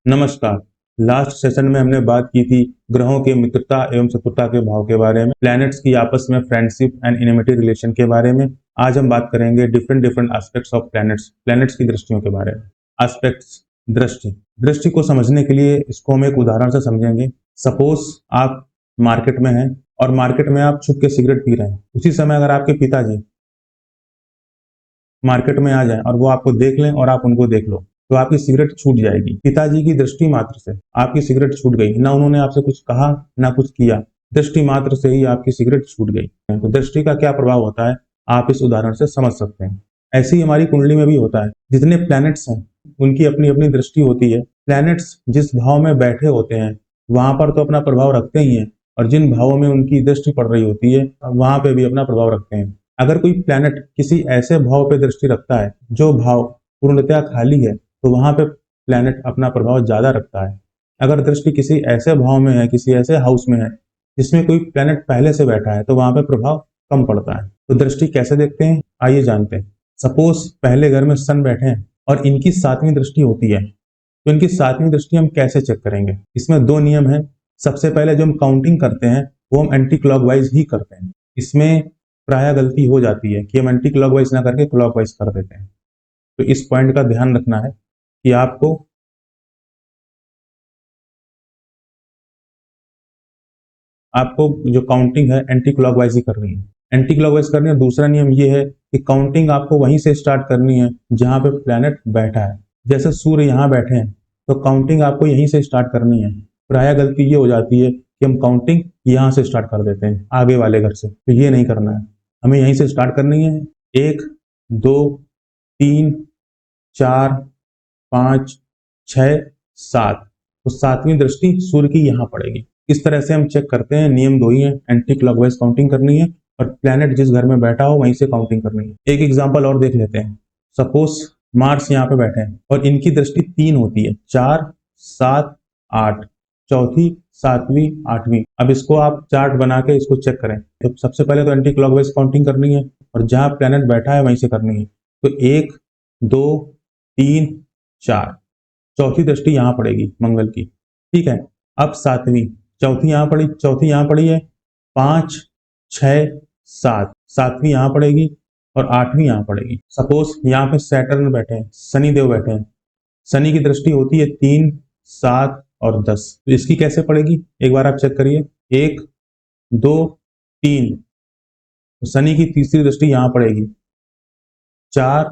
नमस्कार। Last session में हमने बात की थी ग्रहों के मित्रता एवं शत्रुता के भाव के बारे में, प्लैनेट्स की आपस में फ्रेंडशिप एंड इनमिटी रिलेशन के बारे में। आज हम बात करेंगे different different aspects of planets की दृष्टियों के बारे में। एस्पेक्ट्स, दृष्टि को समझने के लिए इसको हम एक उदाहरण से समझेंगे। सपोज आप मार्केट में हैं और मार्केट में आप छुप के सिगरेट पी रहे हैं। उसी समय अगर आपके पिताजी मार्केट में आ जाए और वो आपको देख लें और आप उनको देख लो, तो आपकी सिगरेट छूट जाएगी। पिताजी की दृष्टि मात्र से आपकी सिगरेट छूट गई, ना उन्होंने आपसे कुछ कहा ना कुछ किया, दृष्टि मात्र से ही आपकी सिगरेट छूट गई। तो दृष्टि का क्या प्रभाव होता है आप इस उदाहरण से समझ सकते हैं। ऐसे ही हमारी कुंडली में भी होता है। जितने प्लैनेट्स हैं उनकी अपनी अपनी दृष्टि होती है। प्लैनेट्स जिस भाव में बैठे होते हैं वहां पर तो अपना प्रभाव रखते ही हैं, और जिन भावों में उनकी दृष्टि पड़ रही होती है वहां पे भी अपना प्रभाव रखते हैं। अगर कोई प्लैनेट किसी ऐसे भाव पे दृष्टि रखता है जो भाव पूर्णतया खाली है, तो वहां पे प्लैनेट अपना प्रभाव ज्यादा रखता है। अगर दृष्टि किसी ऐसे भाव में है, किसी ऐसे हाउस में है जिसमें कोई प्लैनेट पहले से बैठा है, तो वहां पे प्रभाव कम पड़ता है। तो दृष्टि कैसे देखते हैं आइए जानते हैं। सपोज पहले घर में सन बैठे हैं और इनकी 7वीं दृष्टि होती है, तो इनकी 7वीं दृष्टि हम कैसे चेक करेंगे? इसमें 2 नियम है। सबसे पहले जो हम काउंटिंग करते हैं वो हम एंटी क्लॉकवाइज ही करते हैं। इसमें प्राय गलती हो जाती है कि हम एंटी क्लॉकवाइज ना करके क्लॉकवाइज कर देते हैं। तो इस पॉइंट का ध्यान रखना है कि आपको जो काउंटिंग है एंटी क्लॉकवाइज ही करनी है। एंटी क्लॉकवाइज करनी है। दूसरा नियम ये है कि काउंटिंग आपको वहीं से स्टार्ट करनी है जहां पे प्लैनेट बैठा है। जैसे सूर्य यहाँ बैठे हैं तो काउंटिंग आपको यहीं से स्टार्ट करनी है। प्राय गलती ये हो जाती है कि हम काउंटिंग यहाँ से स्टार्ट कर देते हैं आगे वाले घर से, तो ये नहीं करना है। हमें यहीं से स्टार्ट करनी है। 1 2 3 4 5 6 7, तो 7वीं दृष्टि सूर्य की यहाँ पड़ेगी। इस तरह से हम चेक करते हैं। नियम 2 ही है, एंटी क्लॉकवाइज काउंटिंग करनी है और प्लैनेट जिस घर में बैठा हो वहीं से काउंटिंग करनी है। एक एग्जांपल और देख लेते हैं। सपोज मार्स यहाँ पे बैठे हैं और इनकी दृष्टि 3 होती है, 4 7 8, चौथी 7वीं 8वीं। अब इसको आप चार्ट बना के इसको चेक करें। तो सबसे पहले तो एंटी क्लॉकवाइज काउंटिंग करनी है और जहां प्लैनेट बैठा है वहीं से करनी है। तो 1 2 3 4, चौथी दृष्टि यहाँ पड़ेगी मंगल की। ठीक है। अब 7वीं, चौथी यहाँ पड़ी, चौथी यहाँ पड़ी है, 5 6 7, 7वीं यहाँ पड़ेगी और 8वीं यहाँ पड़ेगी। सपोज यहाँ पे सैटर्न बैठे हैं, शनि देव बैठे हैं। शनि की दृष्टि होती है 3 7 और 10, तो इसकी कैसे पड़ेगी एक बार आप चेक करिए। 1 2 3, तो शनि की तीसरी दृष्टि यहाँ पड़ेगी। 4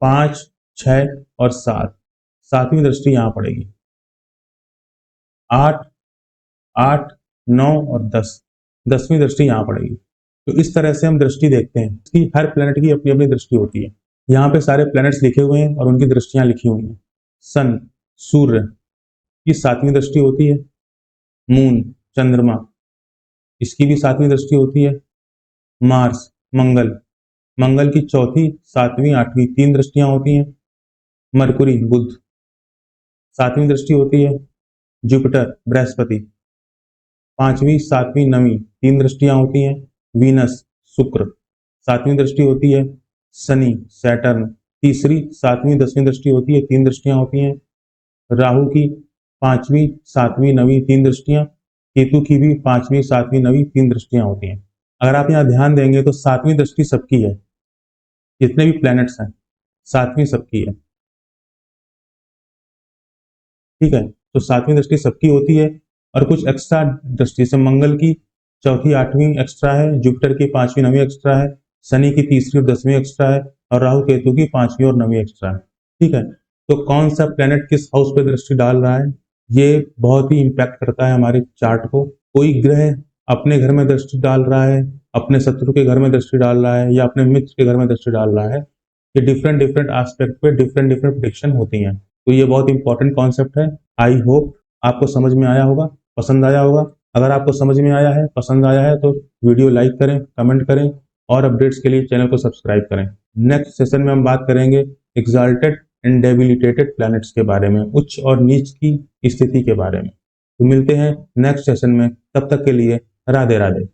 5 6 और 7, 7वीं दृष्टि यहाँ पड़ेगी। 8 8 9 और 10, 10वीं दृष्टि यहाँ पड़ेगी। तो इस तरह से हम दृष्टि देखते हैं। इसकी हर प्लैनेट की अपनी अपनी दृष्टि होती है। यहाँ पे सारे प्लैनेट्स लिखे हुए हैं और उनकी दृष्टियां लिखी हुई हैं। सन सूर्य की 7वीं दृष्टि होती है। मून चंद्रमा, इसकी भी 7वीं दृष्टि होती है। मार्स मंगल की चौथी 7वीं 8वीं 3 दृष्टियां होती हैं। मरकुरी बुध 7वीं दृष्टि होती है। जुपिटर बृहस्पति 5वीं 7वीं 9वीं 3 दृष्टियां होती हैं। वीनस शुक्र 7वीं दृष्टि होती है। शनि सैटर्न तीसरी 7वीं 10वीं दृष्टि होती है, 3 दृष्टियां होती हैं। राहु की 5वीं 7वीं 9वीं 3 दृष्टियां। केतु की भी 5वीं 7वीं 9वीं 3 दृष्टियां होती हैं। अगर आप यहाँ ध्यान देंगे तो 7वीं दृष्टि सबकी है। जितने भी प्लैनेट्स हैं 7वीं सबकी है। ठीक है। तो 7वीं दृष्टि सबकी होती है और कुछ एक्स्ट्रा दृष्टि से मंगल की चौथी 8वीं एक्स्ट्रा है, जुपिटर की 5वीं 9वीं एक्स्ट्रा है, शनि की तीसरी और 10वीं एक्स्ट्रा है और राहु केतु की 5वीं और 9वीं एक्स्ट्रा है। ठीक है। तो कौन सा प्लैनेट किस हाउस पे दृष्टि डाल रहा है ये बहुत ही इंपैक्ट करता है हमारे चार्ट को। कोई ग्रह अपने घर में दृष्टि डाल रहा है, अपने शत्रु के घर में दृष्टि डाल रहा है या अपने मित्र के घर में दृष्टि डाल रहा है, ये डिफरेंट डिफरेंट एस्पेक्ट पे डिफरेंट डिफरेंट प्रेडिक्शन होती हैं। तो ये बहुत इंपॉर्टेंट कॉन्सेप्ट है। आई होप आपको समझ में आया होगा, पसंद आया होगा। अगर आपको समझ में आया है, पसंद आया है तो वीडियो लाइक करें, कमेंट करें और अपडेट्स के लिए चैनल को सब्सक्राइब करें। नेक्स्ट सेशन में हम बात करेंगे एक्साल्टेड एंड डेबिलिटेटेड प्लैनेट्स के बारे में, उच्च और नीच की स्थिति के बारे में। तो मिलते हैं नेक्स्ट सेशन में, तब तक के लिए राधे राधे।